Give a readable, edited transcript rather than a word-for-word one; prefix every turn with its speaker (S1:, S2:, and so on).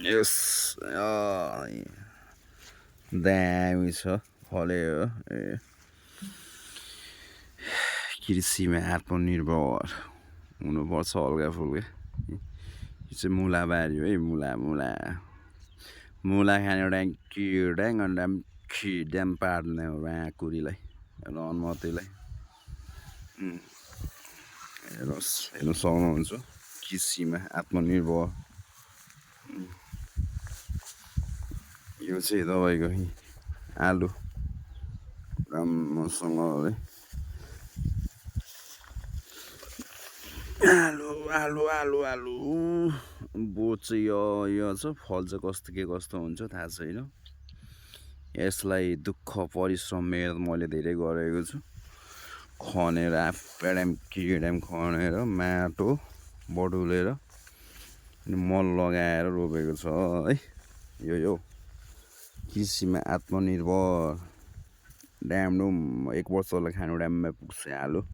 S1: यस दामी छ फल्यो ए कृषिमा आत्मनिर्भर हुनुपर्छ हल्का फुल्का यो चाहिँ मुला बारी हो है मुला मुला मुला खाने एउटा किड्याङ अन्त खिड्याम पार्ने हो कुरीलाई रनमतीलाई हेर्नुहोस् हेर्नु सक्नुहुन्छ कृषिमा आत्मनिर्भर यो चाहिँ तपाईँको आलु राम्रोसँगले आलु आलु आलु आलु बोट चाहिँ यो छ फल चाहिँ कस्तो के कस्तो हुन्छ थाहा छैन यसलाई दुःख परिश्रम मेहनत मैले धेरै गरेको छु खनेर पेड्याम किड्याम खनेर माटो बटुलेर मल लगाएर रोपेको छ है यो कृषिमा आत्मनिर्भर ड्याम डुम 1 वर्षलाई खानु ड्याममा पुग्छ आलु